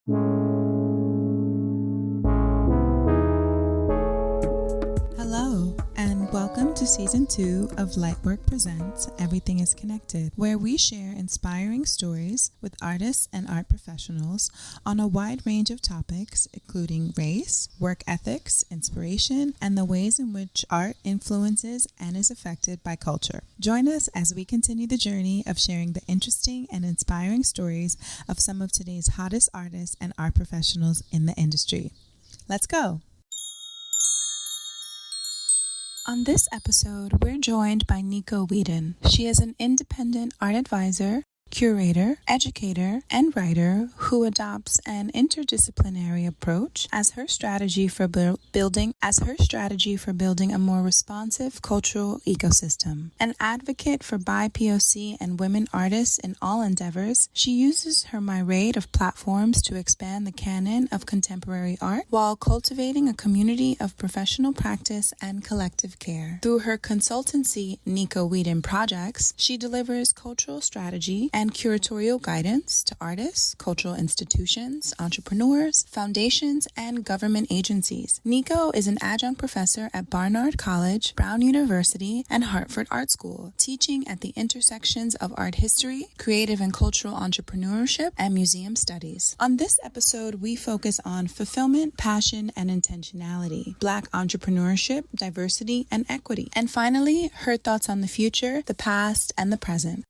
Hello, and welcome to Season 2 of Lightwork Presents Everything is Connected, where we share inspiring stories with artists and art professionals on a wide range of topics, including race, work ethics, inspiration, and the ways in which art influences and is affected by culture. Join us as we continue the journey of sharing the interesting and inspiring stories of some of today's hottest artists and art professionals in the industry. Let's go! On this episode, we're joined by NICO WHEADON. She is an independent art advisor, curator, educator, and writer who adopts an interdisciplinary approach as her strategy for building a more responsive cultural ecosystem. An advocate for BIPOC and women artists in all endeavors, she uses her myriad of platforms to expand the canon of contemporary art while cultivating a community of professional practice and collective care. Through her consultancy, NICO WHEADON Projects, she delivers cultural strategy and curatorial guidance to artists, cultural institutions, entrepreneurs, foundations, and government agencies. NICO is an adjunct professor at Barnard College, Brown University, and Hartford Art School, teaching at the intersections of art history, creative and cultural entrepreneurship, and museum studies. On this episode, we focus on fulfillment, passion, and intentionality, Black entrepreneurship, diversity, and equity. And finally, her thoughts on the future, the past, and the present.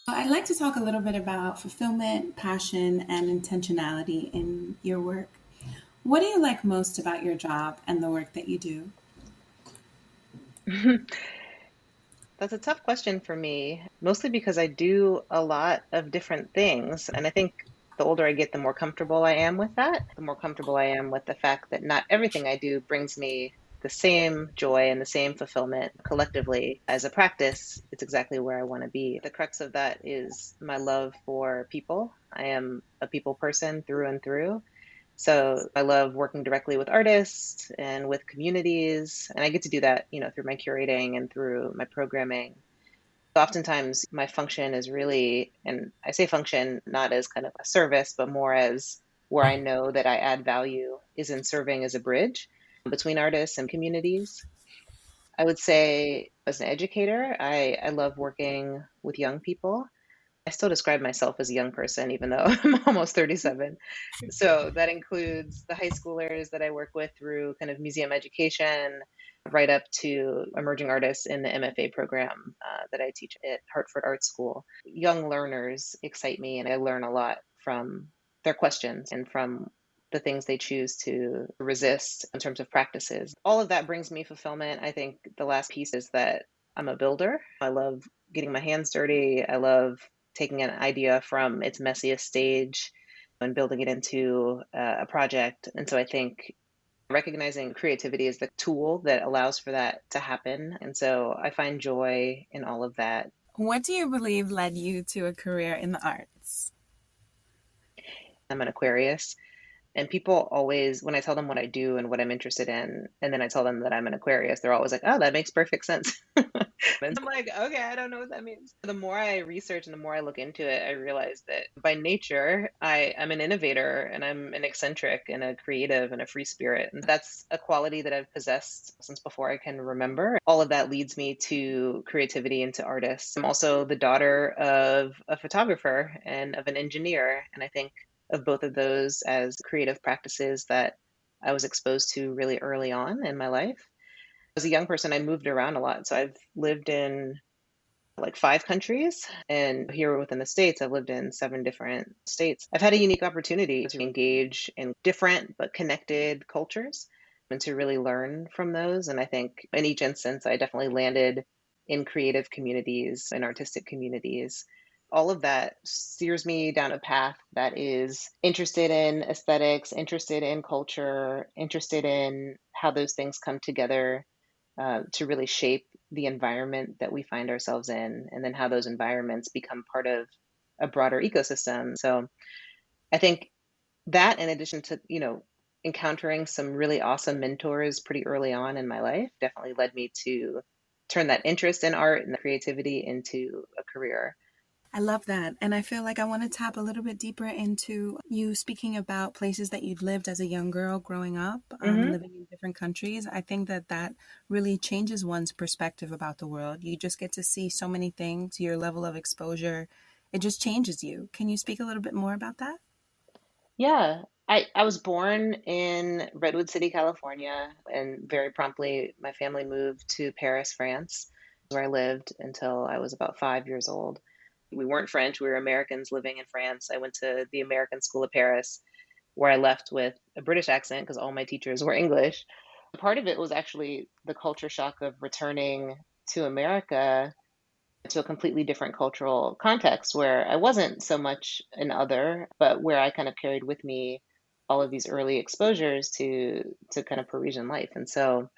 I'd like to talk a little bit about fulfillment, passion, and intentionality in your work. What do you like most about your job and the work that you do? That's a tough question for me, mostly because I do a lot of different things. And I think the older I get, the more comfortable I am with that, the more comfortable I am with the fact that not everything I do brings me the same joy and the same fulfillment collectively. As a practice, it's exactly where I want to be. The crux of that is my love for people. I am a people person through and through. So I love working directly with artists and with communities, and I get to do that, through my curating and through my programming. Oftentimes my function is really, and I say function not as kind of a service, but more as where I know that I add value is in serving as a bridge between artists and communities. I would say as an educator, I love working with young people. I still describe myself as a young person, even though I'm almost 37. So that includes the high schoolers that I work with through kind of museum education, right up to emerging artists in the MFA program that I teach at Hartford Art School. Young learners excite me, and I learn a lot from their questions and from the things they choose to resist in terms of practices. All of that brings me fulfillment. I think the last piece is that I'm a builder. I love getting my hands dirty. I love taking an idea from its messiest stage and building it into a project. And so I think recognizing creativity is the tool that allows for that to happen. And so I find joy in all of that. What do you believe led you to a career in the arts? I'm an Aquarius. And people always, when I tell them what I do and what I'm interested in, and then I tell them that I'm an Aquarius, they're always like, oh, that makes perfect sense. And I'm like, okay, I don't know what that means. The more I research and the more I look into it, I realize that by nature, I'm an innovator and I'm an eccentric and a creative and a free spirit. And that's a quality that I've possessed since before I can remember. All of that leads me to creativity and to artists. I'm also the daughter of a photographer and of an engineer. And I think of both of those as creative practices that I was exposed to really early on in my life. As a young person, I moved around a lot. So I've lived in like 5 countries, and here within the States, I've lived in 7 different states. I've had a unique opportunity to engage in different but connected cultures and to really learn from those. And I think in each instance, I definitely landed in creative communities and artistic communities. All of that steers me down a path that is interested in aesthetics, interested in culture, interested in how those things come together to really shape the environment that we find ourselves in, and then how those environments become part of a broader ecosystem. So I think that, in addition to, encountering some really awesome mentors pretty early on in my life, definitely led me to turn that interest in art and creativity into a career. I love that. And I feel like I want to tap a little bit deeper into you speaking about places that you'd lived as a young girl growing up, Mm-hmm. living in different countries. I think that that really changes one's perspective about the world. You just get to see so many things, your level of exposure, it just changes you. Can you speak a little bit more about that? Yeah. I was born in Redwood City, California, and very promptly my family moved to Paris, France, where I lived until I was about 5 years old. We weren't French, we were Americans living in France. I went to the American School of Paris, where I left with a British accent because all my teachers were English. Part of it was actually the culture shock of returning to America to a completely different cultural context where I wasn't so much an other, but where I kind of carried with me all of these early exposures to kind of Parisian life. And so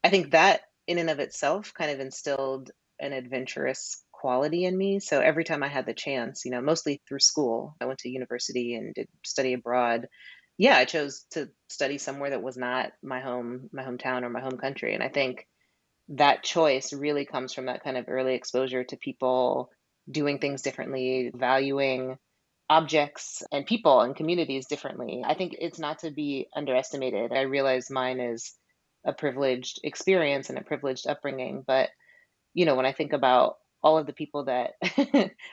I think that in and of itself kind of instilled an adventurous quality in me. So every time I had the chance, mostly through school, I went to university and did study abroad. Yeah, I chose to study somewhere that was not my hometown or my home country. And I think that choice really comes from that kind of early exposure to people doing things differently, valuing objects and people and communities differently. I think it's not to be underestimated. I realize mine is a privileged experience and a privileged upbringing, but when I think about all of the people that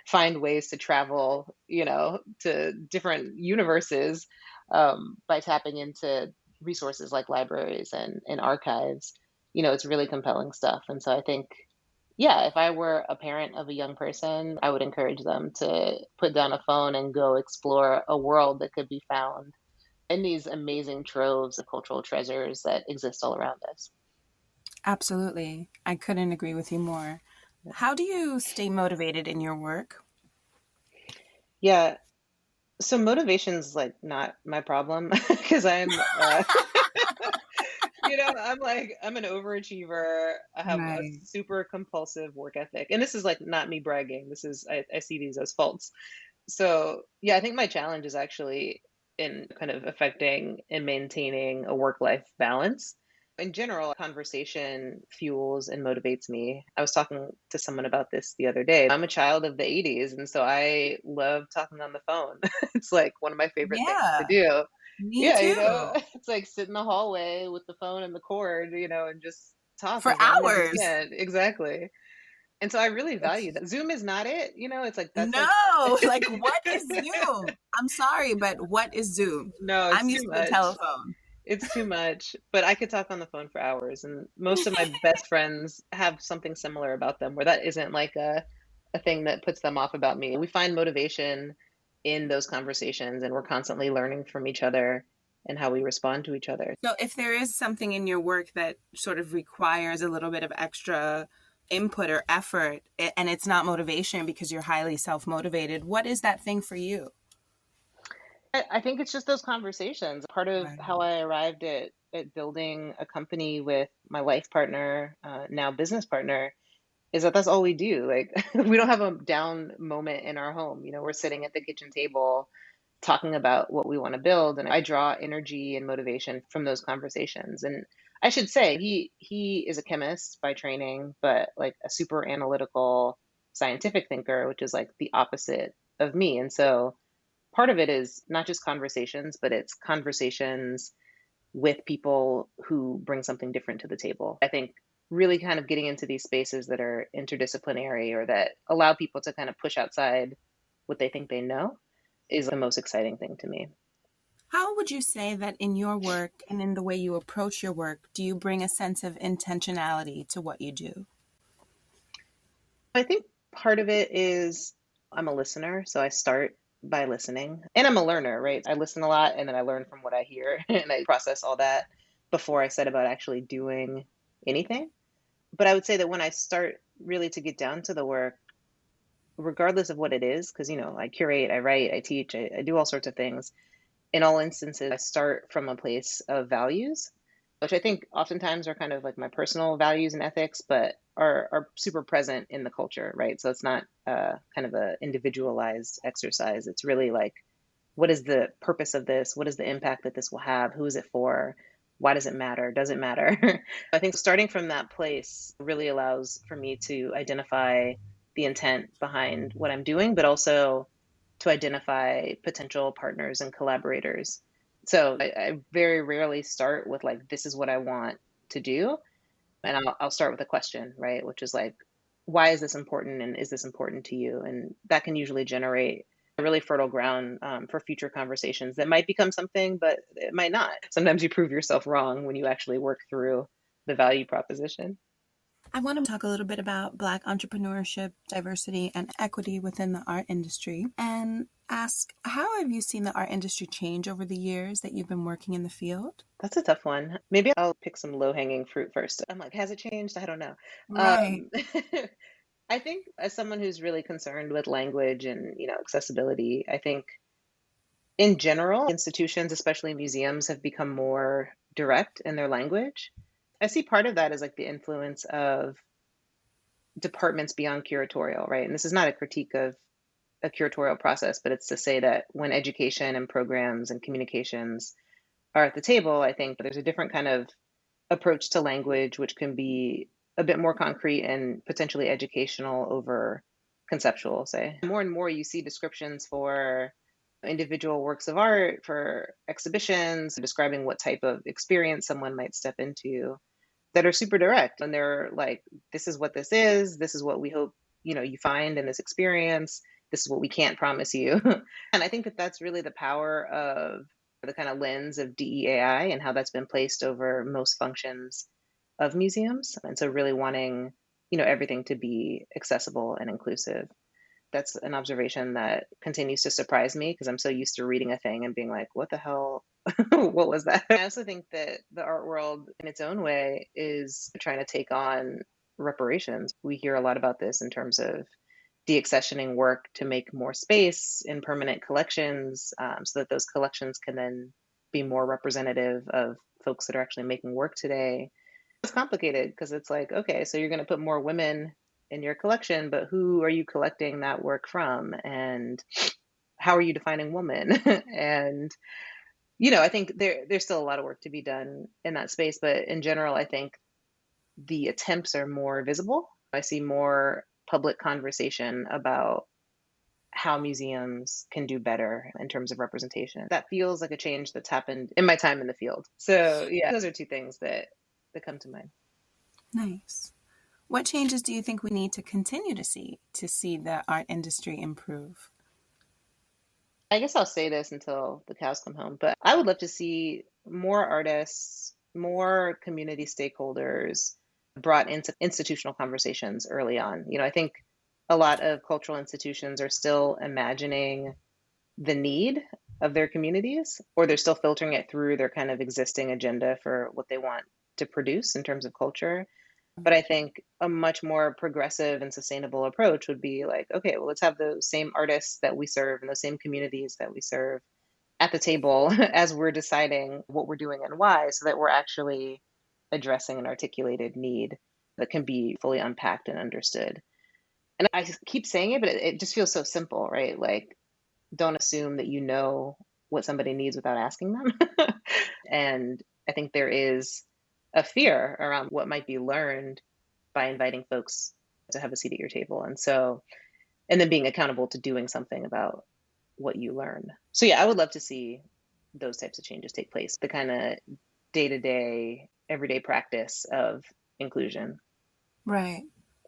find ways to travel, to different universes by tapping into resources like libraries and archives, it's really compelling stuff. And so I think, yeah, if I were a parent of a young person, I would encourage them to put down a phone and go explore a world that could be found in these amazing troves of cultural treasures that exist all around us. Absolutely. I couldn't agree with you more. How do you stay motivated in your work? Yeah, so motivation's like not my problem because I'm an overachiever. I have a Right. super compulsive work ethic. And this is like not me bragging. I see these as faults. So yeah, I think my challenge is actually in kind of affecting and maintaining a work-life balance. In general, conversation fuels and motivates me. I was talking to someone about this the other day. I'm a child of the 80s, and so I love talking on the phone. It's like one of my favorite things to Yeah, do. me Yeah, too. it's like sit in the hallway with the phone and the cord, and just talk For as long as you hours. can. Exactly. And so I really value that. Zoom is not it, it's like that's like No, like what is Zoom? I'm sorry, but what is Zoom? no, I'm it's too used to the much. telephone. It's too much. But I could talk on the phone for hours, and most of my best friends have something similar about them where that isn't like a thing that puts them off about me. We find motivation in those conversations, and we're constantly learning from each other and how we respond to each other. So if there is something in your work that sort of requires a little bit of extra input or effort, and it's not motivation because you're highly self-motivated, what is that thing for you? I think it's just those conversations. Part of Right. how I arrived at building a company with my life partner, now business partner, is that that's all we do. Like we don't have a down moment in our home. We're sitting at the kitchen table talking about what we want to build, and I draw energy and motivation from those conversations. And I should say he is a chemist by training, but like a super analytical scientific thinker, which is like the opposite of me. And so part of it is not just conversations, but it's conversations with people who bring something different to the table. I think really kind of getting into these spaces that are interdisciplinary or that allow people to kind of push outside what they think they know is the most exciting thing to me. How would you say that in your work and in the way you approach your work, do you bring a sense of intentionality to what you do? I think part of it is I'm a listener, so I start by listening. And I'm a learner, right? I listen a lot and then I learn from what I hear and I process all that before I set about actually doing anything. But I would say that when I start really to get down to the work, regardless of what it is, because, I curate, I write, I teach, I do all sorts of things. In all instances, I start from a place of values, which I think oftentimes are kind of like my personal values and ethics, but are super present in the culture, right? So it's not kind of a individualized exercise. It's really like, what is the purpose of this? What is the impact that this will have? Who is it for? Why does it matter? Does it matter? I think starting from that place really allows for me to identify the intent behind what I'm doing, but also to identify potential partners and collaborators. So I very rarely start with like, this is what I want to do. And I'll start with a question, right? Which is like, why is this important? And is this important to you? And that can usually generate a really fertile ground for future conversations that might become something, but it might not. Sometimes you prove yourself wrong when you actually work through the value proposition. I want to talk a little bit about Black entrepreneurship, diversity, and equity within the art industry, and ask, how have you seen the art industry change over the years that you've been working in the field? That's a tough one. Maybe I'll pick some low-hanging fruit first. I'm like, has it changed? I don't know. Right. I think as someone who's really concerned with language and, accessibility, I think in general, institutions, especially museums, have become more direct in their language. I see part of that as like the influence of departments beyond curatorial, right? And this is not a critique of a curatorial process, but it's to say that when education and programs and communications are at the table, I think there's a different kind of approach to language, which can be a bit more concrete and potentially educational over conceptual, say. More and more you see descriptions for individual works of art, for exhibitions, describing what type of experience someone might step into that are super direct. And they're like, this is what this is what we hope, you find in this experience. This is what we can't promise you. And I think that that's really the power of the kind of lens of DEAI and how that's been placed over most functions of museums. And so really wanting, everything to be accessible and inclusive. That's an observation that continues to surprise me because I'm so used to reading a thing and being like, what the hell? What was that? I also think that the art world in its own way is trying to take on reparations. We hear a lot about this in terms of deaccessioning work to make more space in permanent collections so that those collections can then be more representative of folks that are actually making work today. It's complicated because it's like, okay, so you're going to put more women in your collection, but who are you collecting that work from? And how are you defining woman? And, I think there's still a lot of work to be done in that space. But in general, I think the attempts are more visible. I see more public conversation about how museums can do better in terms of representation. That feels like a change that's happened in my time in the field. So yeah, those are two things that come to mind. Nice. What changes do you think we need to continue to see the art industry improve? I guess I'll say this until the cows come home, but I would love to see more artists, more community stakeholders brought into institutional conversations early on. I think a lot of cultural institutions are still imagining the need of their communities, or they're still filtering it through their kind of existing agenda for what they want to produce in terms of culture. But I think a much more progressive and sustainable approach would be like, okay, well, let's have those same artists that we serve and those same communities that we serve at the table as we're deciding what we're doing and why, so that we're actually addressing an articulated need that can be fully unpacked and understood. And I keep saying it, but it just feels so simple, right? Like, don't assume that you know what somebody needs without asking them. And I think there is a fear around what might be learned by inviting folks to have a seat at your table. And then being accountable to doing something about what you learn. So yeah, I would love to see those types of changes take place, the kind of day-to-day, everyday practice of inclusion. Right.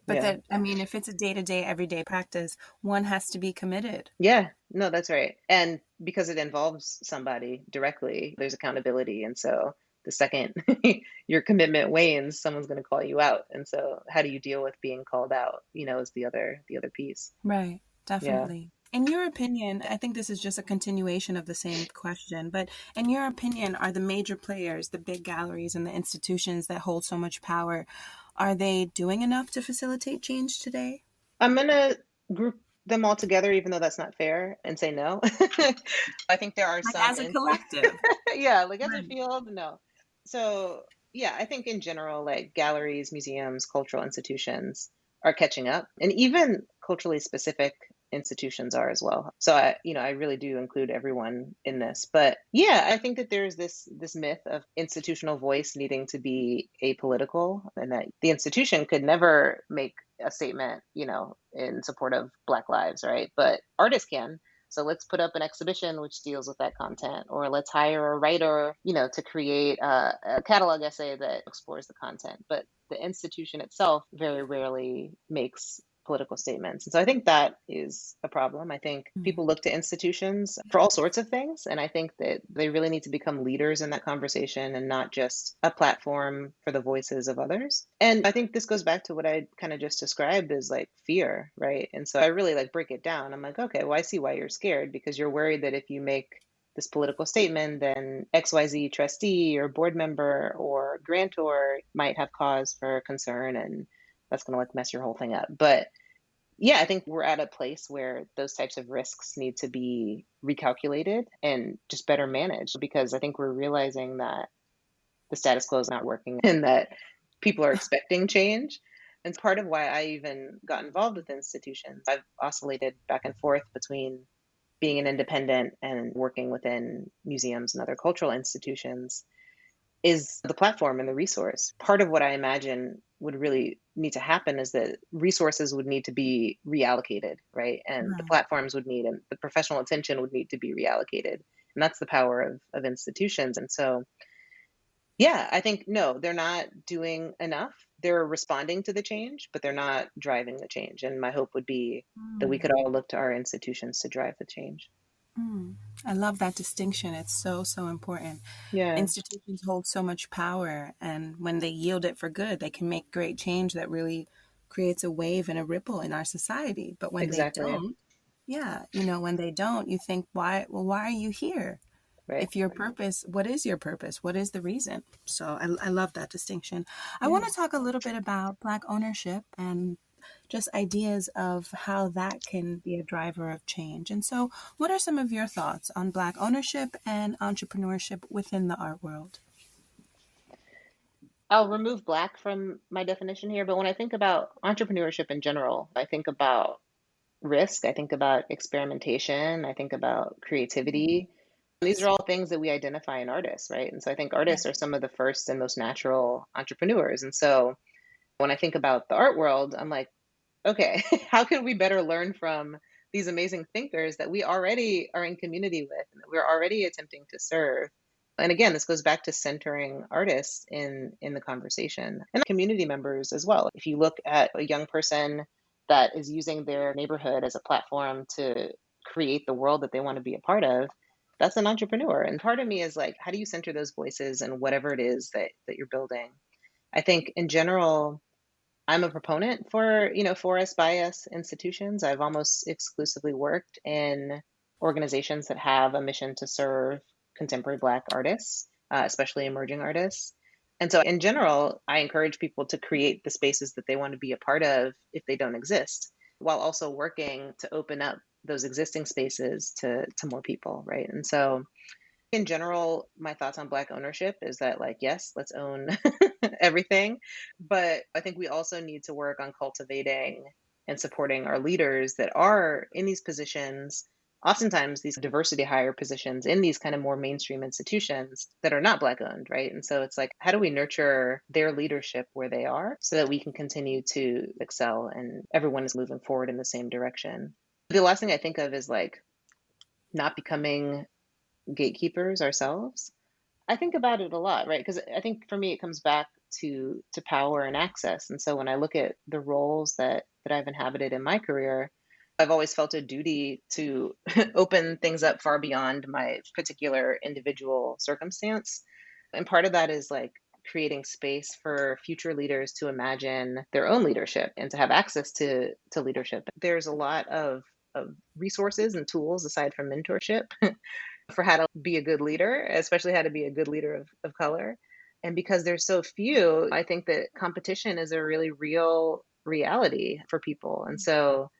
But if it's a day-to-day, everyday practice, one has to be committed. Yeah, no, that's right. And because it involves somebody directly, there's accountability. And so the second your commitment wanes, someone's going to call you out. And so how do you deal with being called out, is the other piece. Right. Definitely. Yeah. In your opinion, I think this is just a continuation of the same question, but in your opinion, are the major players, the big galleries and the institutions that hold so much power, are they doing enough to facilitate change today? I'm going to group them all together, even though that's not fair, and say no. I think there are some. As a collective. Yeah, like as a field, no. So yeah, I think in general, like galleries, museums, cultural institutions are catching up, and even culturally specific institutions are as well. So I really do include everyone in this. But yeah, I think that there's this myth of institutional voice needing to be apolitical, and that the institution could never make a statement, in support of Black lives, right? But artists can. So let's put up an exhibition which deals with that content, or let's hire a writer, to create a catalog essay that explores the content. But the institution itself very rarely makes political statements. And so I think that is a problem. I think people look to institutions for all sorts of things. And I think that they really need to become leaders in that conversation and not just a platform for the voices of others. And I think this goes back to what I kind of just described as like fear, right? And so I really like break it down. I'm like, okay, well, I see why you're scared, because you're worried that if you make this political statement, then XYZ trustee or board member or grantor might have cause for concern, and that's going to like mess your whole thing up. But yeah, I think we're at a place where those types of risks need to be recalculated and just better managed, because I think we're realizing that the status quo is not working and that people are expecting change. And it's part of why I even got involved with institutions. I've oscillated back and forth between being an independent and working within museums and other cultural institutions, is the platform and the resource. Part of what I imagine would really need to happen is that resources would need to be reallocated, right? And the platforms would need, and the professional attention would need to be reallocated. And that's the power of institutions. And so, yeah, I think, no, they're not doing enough. They're responding to the change, but they're not driving the change. And my hope would be that we could all look to our institutions to drive the change. I love that distinction. It's so, so important. Yeah, Institutions hold so much power, and when they yield it for good, they can make great change that really creates a wave and a ripple in our society. But when they exactly. don't, when they don't, you think, why are you here? Right. If your purpose, what is your purpose? What is the reason? So I love that distinction. I want to talk a little bit about Black ownership and just ideas of how that can be a driver of change. And so what are some of your thoughts on Black ownership and entrepreneurship within the art world? I'll remove Black from my definition here, but when I think about entrepreneurship in general, I think about risk, I think about experimentation, I think about creativity. These are all things that we identify in artists, right? And so I think artists are some of the first and most natural entrepreneurs. And so when I think about the art world, I'm like, okay, how can we better learn from these amazing thinkers that we already are in community with and that we're already attempting to serve? And again, this goes back to centering artists in the conversation and community members as well. If you look at a young person that is using their neighborhood as a platform to create the world that they want to be a part of, that's an entrepreneur. And part of me is like, how do you center those voices and whatever it is that you're building? I think in general, I'm a proponent for, for us by us institutions. I've almost exclusively worked in organizations that have a mission to serve contemporary Black artists, especially emerging artists. And so in general, I encourage people to create the spaces that they want to be a part of if they don't exist, while also working to open up those existing spaces to more people, right? And so in general, my thoughts on Black ownership is that, like, yes, let's own everything. But I think we also need to work on cultivating and supporting our leaders that are in these positions, oftentimes these diversity hire positions in these kind of more mainstream institutions that are not Black owned, right? And so it's like, how do we nurture their leadership where they are so that we can continue to excel and everyone is moving forward in the same direction? The last thing I think of is like not becoming gatekeepers ourselves. I think about it a lot, right? Because I think for me, it comes back to power and access. And so when I look at the roles that I've inhabited in my career, I've always felt a duty to open things up far beyond my particular individual circumstance. And part of that is like creating space for future leaders to imagine their own leadership and to have access to leadership. There's a lot of resources and tools aside from mentorship for how to be a good leader, especially how to be a good leader of color. And because there's so few, I think that competition is a really real reality for people. And so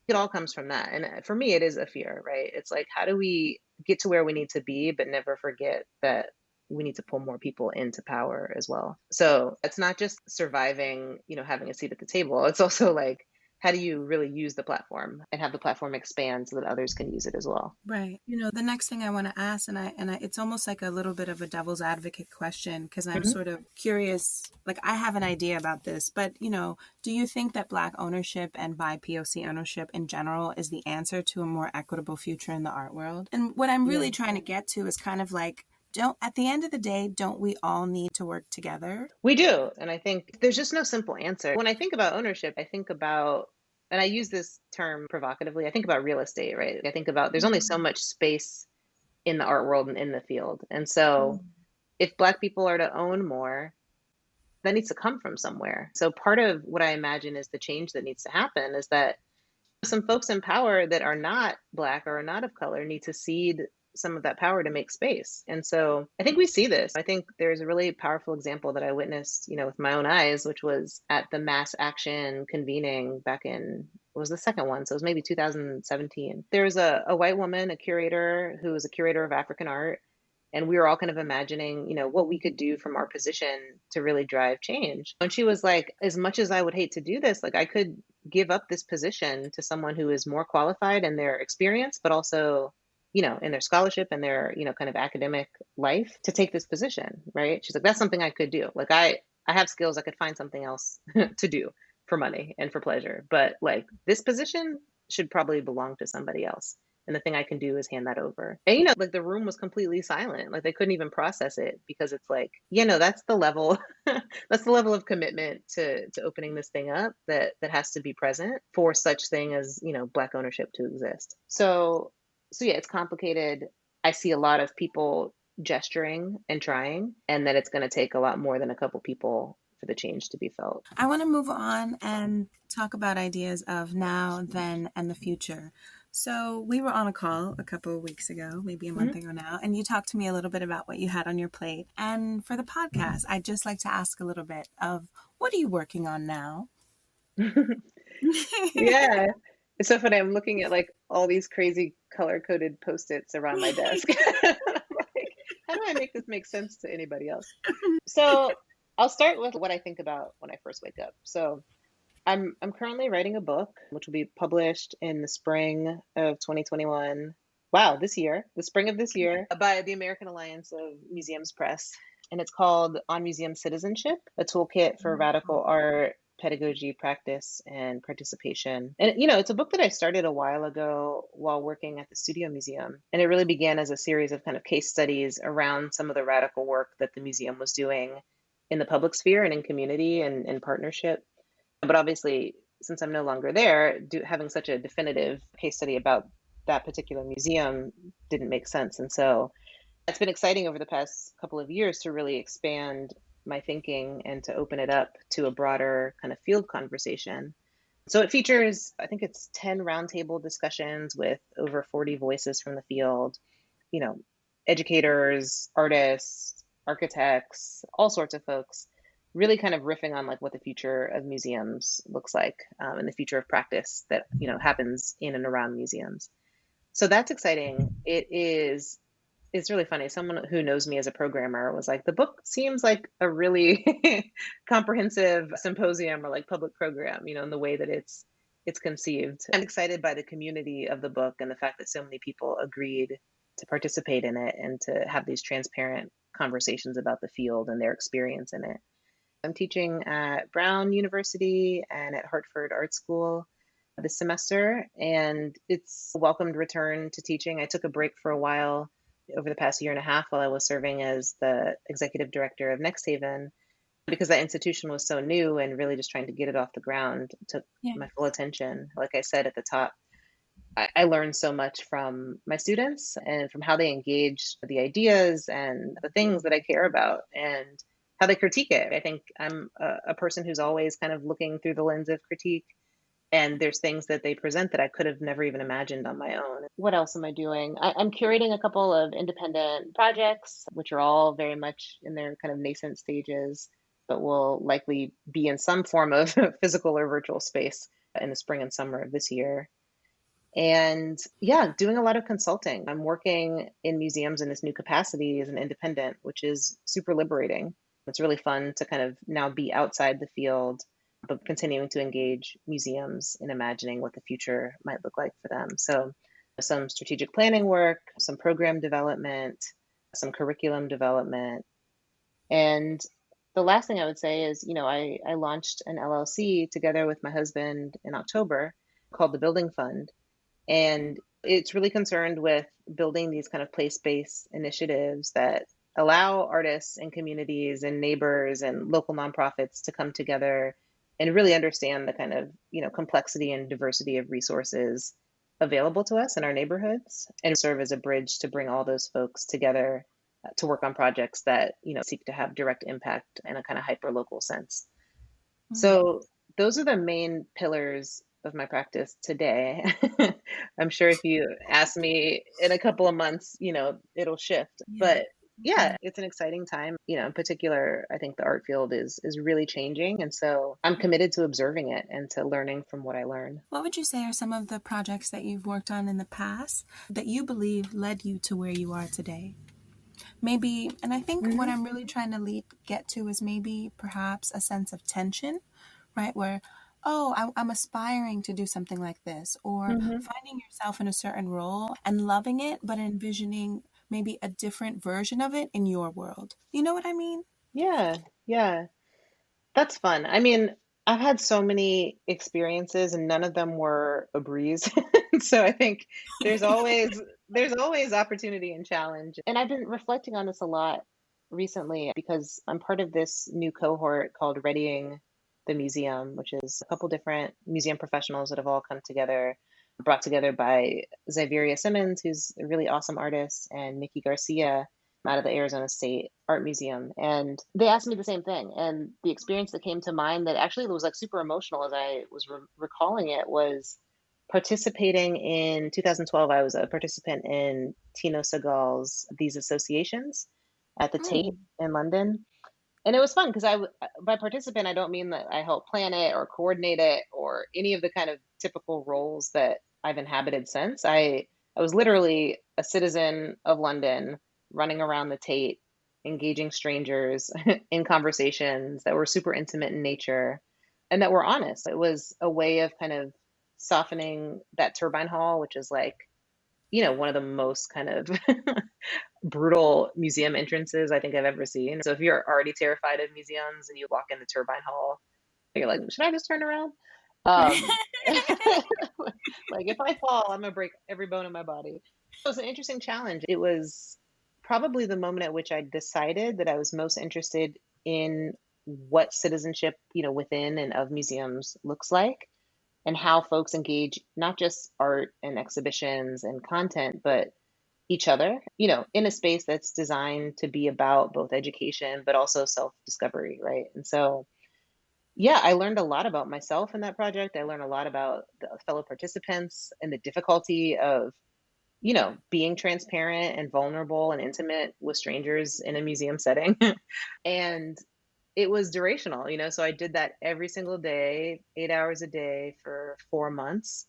it all comes from that. And for me, it is a fear, right? It's like, how do we get to where we need to be, but never forget that we need to pull more people into power as well. So it's not just surviving, having a seat at the table. It's also like how do you really use the platform and have the platform expand so that others can use it as well? Right. The next thing I want to ask, it's almost like a little bit of a devil's advocate question, because I'm sort of curious, like I have an idea about this, but do you think that Black ownership and BIPOC ownership in general is the answer to a more equitable future in the art world? And what I'm really trying to get to is kind of like, at the end of the day, don't we all need to work together? We do. And I think there's just no simple answer. When I think about ownership, I think about, and I use this term provocatively, I think about real estate, right? I think about there's only so much space in the art world and in the field. And so if Black people are to own more, that needs to come from somewhere. So part of what I imagine is the change that needs to happen is that some folks in power that are not Black or are not of color need to cede some of that power to make space. And so I think we see this. I think there's a really powerful example that I witnessed, with my own eyes, which was at the mass action convening back in, what was the second one? So it was maybe 2017. There was a white woman, a curator who was a curator of African art. And we were all kind of imagining, what we could do from our position to really drive change. And she was like, as much as I would hate to do this, like I could give up this position to someone who is more qualified in their experience, but also in their scholarship and their, kind of academic life to take this position, right? She's like, that's something I could do. Like I have skills, I could find something else to do for money and for pleasure. But like this position should probably belong to somebody else. And the thing I can do is hand that over. And, like the room was completely silent. Like they couldn't even process it because it's like, that's the level, that's the level of commitment to opening this thing up that has to be present for such thing as, Black ownership to exist. So yeah, it's complicated. I see a lot of people gesturing and trying, and that it's going to take a lot more than a couple people for the change to be felt. I want to move on and talk about ideas of now, then, and the future. So we were on a call a couple of weeks ago, maybe a month ago now, and you talked to me a little bit about what you had on your plate. And for the podcast, I'd just like to ask a little bit of what are you working on now? Yeah. It's so funny. I'm looking at like all these crazy color-coded Post-its around my desk. Like, how do I make this make sense to anybody else? So I'll start with what I think about when I first wake up. So I'm currently writing a book, which will be published in the spring of 2021. Wow, the spring of this year, by the American Alliance of Museums Press. And it's called On Museum Citizenship, a toolkit for radical art, pedagogy, practice, and participation. And, it's a book that I started a while ago while working at the Studio Museum. And it really began as a series of kind of case studies around some of the radical work that the museum was doing in the public sphere and in community and in partnership. But obviously, since I'm no longer there, having such a definitive case study about that particular museum didn't make sense. And so it's been exciting over the past couple of years to really expand my thinking and to open it up to a broader kind of field conversation. So it features, I think it's 10 roundtable discussions with over 40 voices from the field, educators, artists, architects, all sorts of folks, really kind of riffing on like what the future of museums looks like and the future of practice that, happens in and around museums. So that's exciting. It's really funny. Someone who knows me as a programmer was like, the book seems like a really comprehensive symposium or like public program, in the way that it's conceived. I'm excited by the community of the book and the fact that so many people agreed to participate in it and to have these transparent conversations about the field and their experience in it. I'm teaching at Brown University and at Hartford Art School this semester, and it's a welcomed return to teaching. I took a break for a while over the past year and a half while I was serving as the executive director of Next Haven, because that institution was so new and really just trying to get it off the ground took my full attention. Like I said at the top, I learned so much from my students and from how they engage the ideas and the things that I care about and how they critique it. I think I'm a person who's always kind of looking through the lens of critique. And there's things that they present that I could have never even imagined on my own. What else am I doing? I'm curating a couple of independent projects, which are all very much in their kind of nascent stages, but will likely be in some form of physical or virtual space in the spring and summer of this year. And doing a lot of consulting. I'm working in museums in this new capacity as an independent, which is super liberating. It's really fun to kind of now be outside the field but continuing to engage museums in imagining what the future might look like for them. So some strategic planning work, some program development, some curriculum development. And the last thing I would say is, I launched an LLC together with my husband in October called the Building Fund. And it's really concerned with building these kind of place-based initiatives that allow artists and communities and neighbors and local nonprofits to come together and really understand the kind of, complexity and diversity of resources available to us in our neighborhoods and serve as a bridge to bring all those folks together to work on projects that, seek to have direct impact in a kind of hyper local sense. So those are the main pillars of my practice today. I'm sure if you ask me in a couple of months, it'll shift. But yeah, it's an exciting time. In particular, I think the art field is really changing. And so I'm committed to observing it and to learning from what I learn. What would you say are some of the projects that you've worked on in the past that you believe led you to where you are today? Maybe, and I think what I'm really trying to get to is maybe perhaps a sense of tension, right? Where, I'm aspiring to do something like this, or finding yourself in a certain role and loving it, but envisioning maybe a different version of it in your world. You know what I mean? Yeah, yeah. That's fun. I mean, I've had so many experiences and none of them were a breeze. So I think there's always opportunity and challenge. And I've been reflecting on this a lot recently because I'm part of this new cohort called Readying the Museum, which is a couple different museum professionals that have all come together, brought together by Xaviera Simmons, who's a really awesome artist, and Nikki Garcia out of the Arizona State Art Museum. And they asked me the same thing. And the experience that came to mind that actually was like super emotional as I was recalling it was participating in 2012. I was a participant in Tino Segal's These Associations at the Tate in London. And it was fun because by participant, I don't mean that I helped plan it or coordinate it or any of the kind of typical roles that I've inhabited since. I was literally a citizen of London running around the Tate, engaging strangers in conversations that were super intimate in nature and that were honest. It was a way of kind of softening that turbine hall, which is like, one of the most kind of brutal museum entrances I think I've ever seen. So if you're already terrified of museums and you walk in the turbine hall, you're like, should I just turn around? Like if I fall, I'm gonna break every bone in my body. It was an interesting challenge. It was probably the moment at which I decided that I was most interested in what citizenship, within and of museums looks like and how folks engage not just art and exhibitions and content, but each other, in a space that's designed to be about both education, but also self-discovery, right? And so, yeah, I learned a lot about myself in that project. I learned a lot about the fellow participants and the difficulty of, being transparent and vulnerable and intimate with strangers in a museum setting. And it was durational, so I did that every single day, 8 hours a day for 4 months.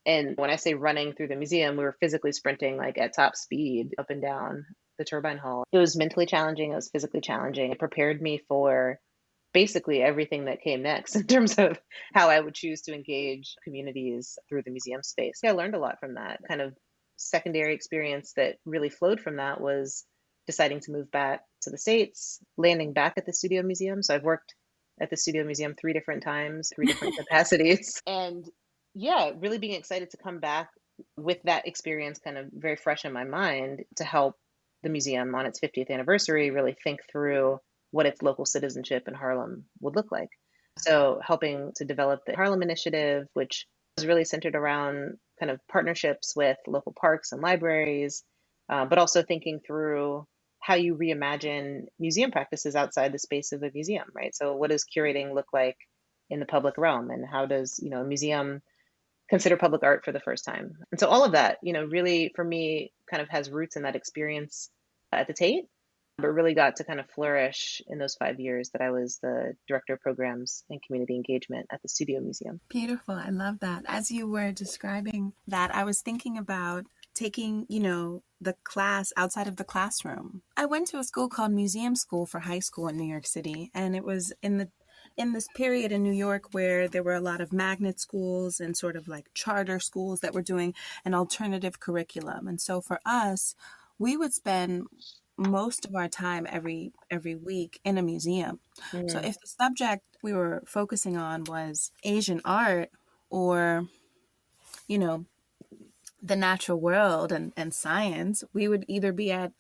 And when I say running through the museum, we were physically sprinting like at top speed up and down the turbine hall. It was mentally challenging. It was physically challenging. It prepared me for basically everything that came next in terms of how I would choose to engage communities through the museum space. Yeah, I learned a lot from that. Kind of secondary experience that really flowed from that was deciding to move back to the States, landing back at the Studio Museum. So I've worked at the Studio Museum 3 different times, 3 different capacities. And yeah, really being excited to come back with that experience kind of very fresh in my mind to help the museum on its 50th anniversary really think through what its local citizenship in Harlem would look like. So helping to develop the Harlem Initiative, which was really centered around kind of partnerships with local parks and libraries, but also thinking through how you reimagine museum practices outside the space of a museum, right? So what does curating look like in the public realm? And how does, a museum consider public art for the first time? And so all of that, really for me kind of has roots in that experience at the Tate, but really got to kind of flourish in those 5 years that I was the director of programs and community engagement at the Studio Museum. Beautiful. I love that. As you were describing that, I was thinking about taking, the class outside of the classroom. I went to a school called Museum School for high school in New York City, and it in this period in New York where there were a lot of magnet schools and sort of like charter schools that were doing an alternative curriculum. And so for us, we would spend most of our time every week in a museum. So if the subject we were focusing on was Asian art or, you know, the natural world and science, we would either be at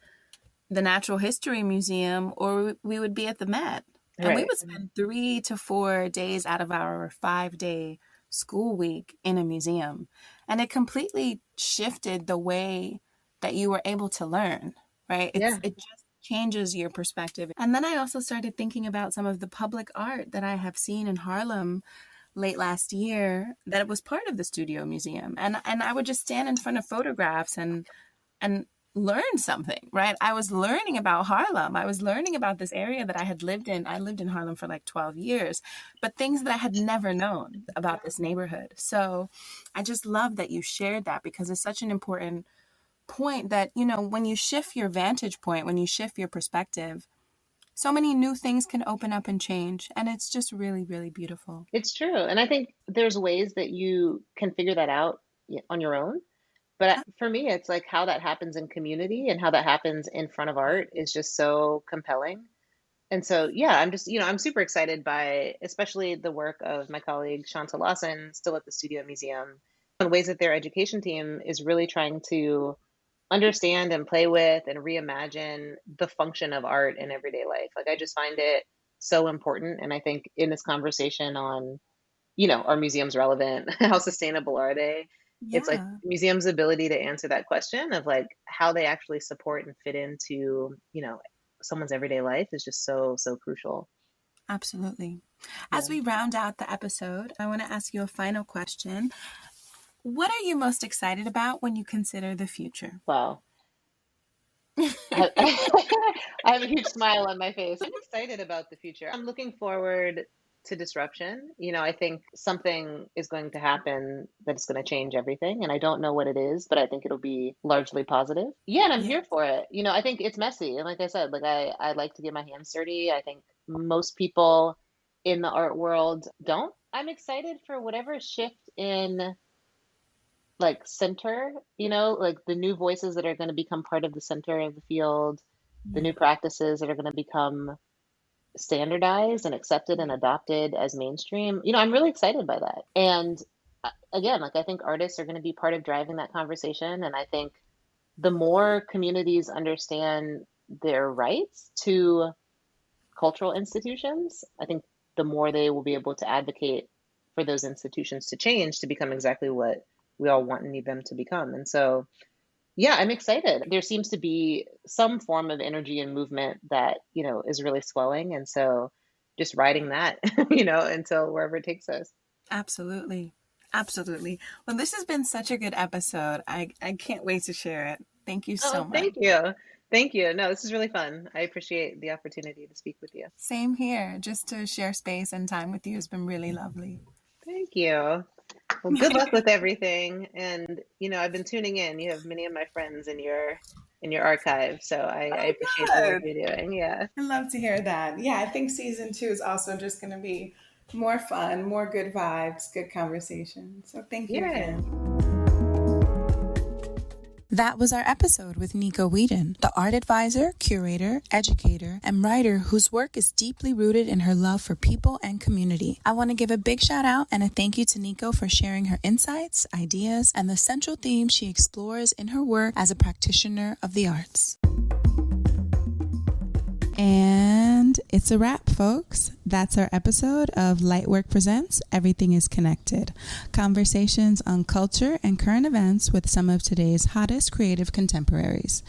the Natural History Museum or we would be at the Met. And we would spend 3 to 4 days out of our 5-day school week in a museum. And it completely shifted the way that you were able to learn, right? It just changes your perspective. And then I also started thinking about some of the public art that I have seen in Harlem late last year that was part of the Studio Museum. And I would just stand in front of photographs and learn something, right? I was learning about Harlem. I was learning about this area that I had lived in. I lived in Harlem for like 12 years, but things that I had never known about this neighborhood. So I just love that you shared that, because it's such an important point that, you know, when you shift your vantage point, when you shift your perspective, so many new things can open up and change. And it's just really, really beautiful. It's true. And I think there's ways that you can figure that out on your own. But for me, it's like how that happens in community and how that happens in front of art is just so compelling. And so, yeah, I'm just, I'm super excited by especially the work of my colleague, Shanta Lawson, still at the Studio Museum, in ways that their education team is really trying to understand and play with and reimagine the function of art in everyday life. Like, I just find it so important. And I think in this conversation on, are museums relevant? How sustainable are they? Yeah. It's like museums' ability to answer that question of like how they actually support and fit into, someone's everyday life is just so, so crucial. Absolutely. As we round out the episode, I want to ask you a final question. What are you most excited about when you consider the future? Wow. I have a huge smile on my face. I'm excited about the future. I'm looking forward to disruption. I think something is going to happen that's going to change everything. And I don't know what it is, but I think it'll be largely positive. Yeah, and I'm here for it. I think it's messy. And like I said, I like to get my hands dirty. I think most people in the art world don't. I'm excited for whatever shift in center, like the new voices that are going to become part of the center of the field, the new practices that are going to become standardized and accepted and adopted as mainstream. I'm really excited by that. And again, I think artists are going to be part of driving that conversation. And I think the more communities understand their rights to cultural institutions, I think the more they will be able to advocate for those institutions to change to become exactly what we all want and need them to become. And so, yeah, I'm excited. There seems to be some form of energy and movement that, is really swelling. And so just riding that, until wherever it takes us. Absolutely. Absolutely. Well, this has been such a good episode. I can't wait to share it. Thank you so much. Thank you. Thank you. No, this is really fun. I appreciate the opportunity to speak with you. Same here. Just to share space and time with you has been really lovely. Thank you. Well, good luck with everything. And, I've been tuning in. You have many of my friends in your archive. So I appreciate the work you're doing. Yeah. I love to hear that. Yeah, I think season 2 is also just going to be more fun, more good vibes, good conversation. So thank you again. That was our episode with NICO WHEADON, the art advisor, curator, educator, and writer whose work is deeply rooted in her love for people and community. I want to give a big shout out and a thank you to NICO for sharing her insights, ideas, and the central themes she explores in her work as a practitioner of the arts. And it's a wrap, folks. That's our episode of Lightwork Presents Everything is Connected. Conversations on culture and current events with some of today's hottest creative contemporaries.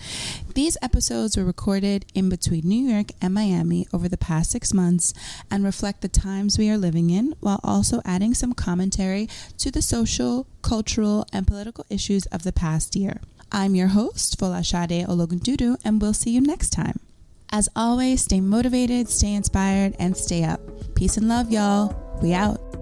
These episodes were recorded in between New York and Miami over the past 6 months and reflect the times we are living in, while also adding some commentary to the social, cultural, and political issues of the past year. I'm your host, Folasade Ologundudu, and we'll see you next time. As always, stay motivated, stay inspired, and stay up. Peace and love, y'all. We out.